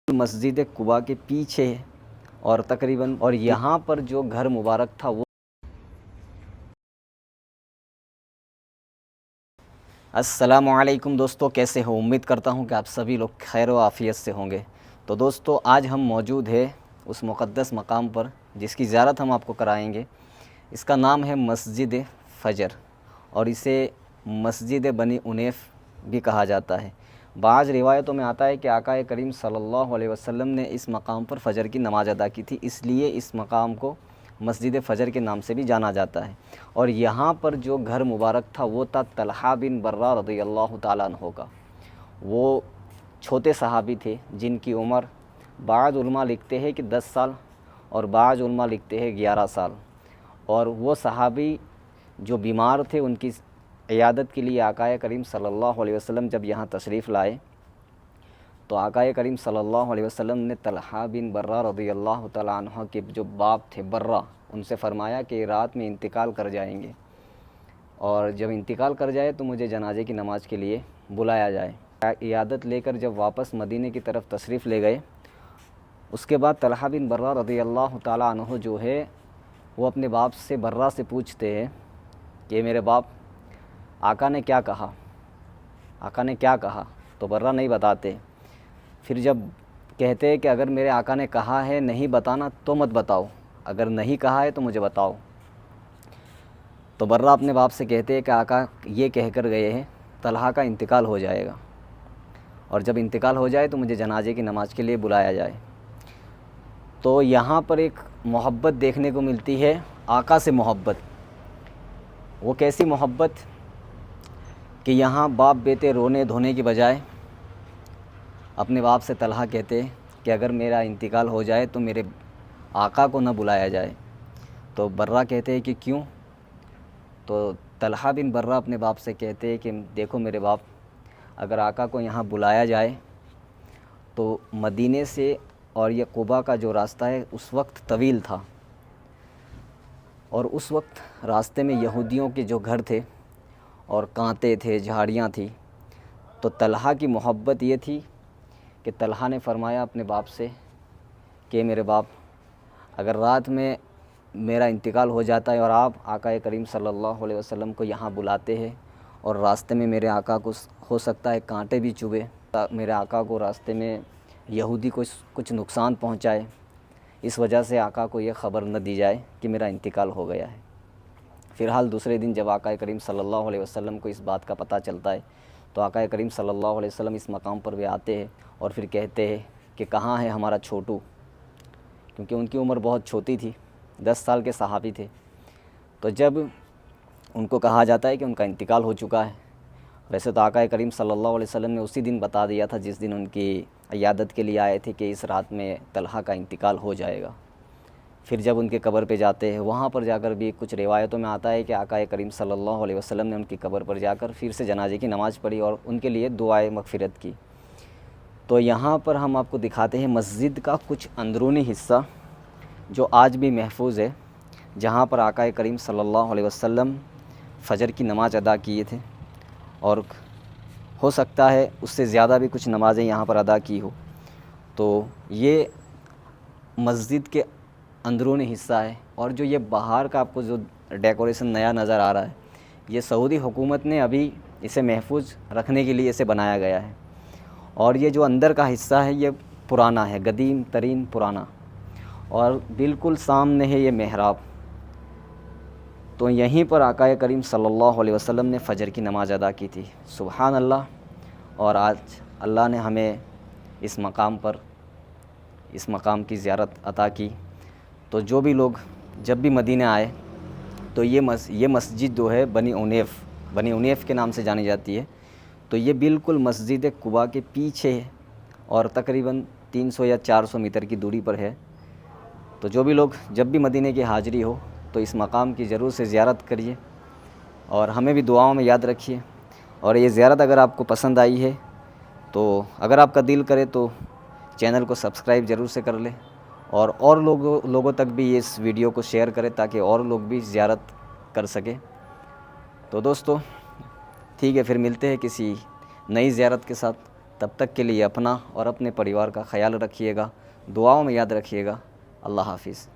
مسجد قباء کے پیچھے ہے اور تقریباً یہاں پر جو گھر مبارک تھا وہ السلام علیکم دوستو، کیسے ہو؟ امید کرتا ہوں کہ آپ سبھی لوگ خیر و عافیت سے ہوں گے۔ تو دوستو، آج ہم موجود ہیں اس مقدس مقام پر جس کی زیارت ہم آپ کو کرائیں گے۔ اس کا نام ہے مسجد فجر اور اسے مسجد بنی انیف بھی کہا جاتا ہے۔ بعض روایتوں میں آتا ہے کہ آقا کریم صلی اللہ علیہ وسلم نے اس مقام پر فجر کی نماز ادا کی تھی، اس لیے اس مقام کو مسجد فجر کے نام سے بھی جانا جاتا ہے۔ اور یہاں پر جو گھر مبارک تھا وہ تھا طلحہ بن برہ رضی اللہ تعالیٰ عنہ کا۔ وہ چھوٹے صحابی تھے جن کی عمر بعض علماء لکھتے ہیں کہ 10 سال اور بعض علماء لکھتے ہیں 11 سال۔ اور وہ صحابی جو بیمار تھے ان کی عیادت کے لیے آقا کریم صلی اللہ علیہ وسلم جب یہاں تشریف لائے تو آقا کریم صلی اللہ علیہ وسلم نے طلحہ بن برہ رضی اللہ تعالیٰ عنہ کے جو باپ تھے برہ، ان سے فرمایا کہ رات میں انتقال کر جائیں گے اور جب انتقال کر جائے تو مجھے جنازے کی نماز کے لیے بلایا جائے۔ عیادت لے کر جب واپس مدینے کی طرف تشریف لے گئے، اس کے بعد طلحہ بن برہ رضی اللہ تعالیٰ عنہ جو ہے وہ اپنے باپ سے برہ سے پوچھتے ہیں کہ میرے باپ، آقا نے کیا کہا؟ آقا نے کیا کہا؟ تو برہ نہیں بتاتے۔ پھر جب کہتے ہیں کہ اگر میرے آقا نے کہا ہے نہیں بتانا تو مت بتاؤ، اگر نہیں کہا ہے تو مجھے بتاؤ۔ تو برہ اپنے باپ سے کہتے ہیں کہ آقا یہ کہہ کر گئے ہیں طلحہ کا انتقال ہو جائے گا اور جب انتقال ہو جائے تو مجھے جنازے کی نماز کے لیے بلایا جائے۔ تو یہاں پر ایک محبت دیکھنے کو ملتی ہے، آقا سے محبت۔ وہ کیسی محبت کہ یہاں باپ بیٹے رونے دھونے کی بجائے اپنے باپ سے طلحہ کہتے کہ اگر میرا انتقال ہو جائے تو میرے آقا کو نہ بلایا جائے۔ تو برہ کہتے ہیں کہ کیوں؟ تو طلحہ بن برہ اپنے باپ سے کہتے ہیں کہ دیکھو میرے باپ، اگر آقا کو یہاں بلایا جائے تو مدینے سے اور یہ قباء کا جو راستہ ہے اس وقت طویل تھا اور اس وقت راستے میں یہودیوں کے جو گھر تھے اور کانٹے تھے، جھاڑیاں تھیں۔ تو طلحہ کی محبت یہ تھی کہ طلحہ نے فرمایا اپنے باپ سے کہ میرے باپ، اگر رات میں میرا انتقال ہو جاتا ہے اور آپ آقا کریم صلی اللہ علیہ وسلم کو یہاں بلاتے ہیں اور راستے میں میرے آقا کو ہو سکتا ہے کانٹے بھی چبھے، میرے آقا کو راستے میں یہودی کچھ نقصان پہنچائے، اس وجہ سے آقا کو یہ خبر نہ دی جائے کہ میرا انتقال ہو گیا ہے۔ فی الحال دوسرے دن جب آقا کریم صلی اللہ علیہ وسلم کو اس بات کا پتہ چلتا ہے تو آقا کریم صلی اللہ علیہ وسلم اس مقام پر بھی آتے ہیں اور پھر کہتے ہیں کہ کہاں ہے ہمارا چھوٹو، کیونکہ ان کی عمر بہت چھوٹی تھی، 10 سال کے صحابی تھے۔ تو جب ان کو کہا جاتا ہے کہ ان کا انتقال ہو چکا ہے، ویسے تو آقا کریم صلی اللہ علیہ وسلم نے اسی دن بتا دیا تھا جس دن ان کی عیادت کے لیے آئے تھے کہ اس رات میں طلحہ کا انتقال ہو جائے گا۔ پھر جب ان کے قبر پہ جاتے ہیں، وہاں پر جا کر بھی کچھ روایتوں میں آتا ہے کہ آقا کریم صلی اللہ علیہ وسلم نے ان کی قبر پر جا کر پھر سے جنازے کی نماز پڑھی اور ان کے لیے دعائے مغفرت کی۔ تو یہاں پر ہم آپ کو دکھاتے ہیں مسجد کا کچھ اندرونی حصہ جو آج بھی محفوظ ہے، جہاں پر آقا کریم صلی اللہ علیہ وسلم فجر کی نماز ادا کیے تھے اور ہو سکتا ہے اس سے زیادہ بھی کچھ نمازیں یہاں پر ادا کی ہو۔ تو یہ مسجد کے اندرونی حصہ ہے، اور جو یہ باہر کا آپ کو جو ڈیکوریشن نیا نظر آ رہا ہے، یہ سعودی حکومت نے ابھی اسے محفوظ رکھنے کے لیے اسے بنایا گیا ہے۔ اور یہ جو اندر کا حصہ ہے یہ پرانا ہے، قدیم ترین پرانا، اور بالکل سامنے ہے یہ محراب۔ تو یہیں پر آقا کریم صلی اللہ علیہ وسلم نے فجر کی نماز ادا کی تھی۔ سبحان اللہ۔ اور آج اللہ نے ہمیں اس مقام پر اس مقام کی زیارت عطا کی۔ تو جو بھی لوگ جب بھی مدینہ آئے تو یہ مسجد جو ہے بنی انیف کے نام سے جانی جاتی ہے۔ تو یہ بالکل مسجد قباء کے پیچھے ہے اور تقریباً 300 یا 400 میٹر کی دوری پر ہے۔ تو جو بھی لوگ جب بھی مدینے کی حاضری ہو تو اس مقام کی ضرور سے زیارت کریے اور ہمیں بھی دعاؤں میں یاد رکھیے۔ اور یہ زیارت اگر آپ کو پسند آئی ہے تو اگر آپ کا دل کرے تو چینل کو سبسکرائب ضرور سے کر لیں اور لوگوں تک بھی اس ویڈیو کو شیئر کریں تاکہ اور لوگ بھی زیارت کر سکیں۔ تو دوستو ٹھیک ہے، پھر ملتے ہیں کسی نئی زیارت کے ساتھ۔ تب تک کے لیے اپنا اور اپنے پریوار کا خیال رکھیے گا، دعاؤں میں یاد رکھیے گا۔ اللہ حافظ۔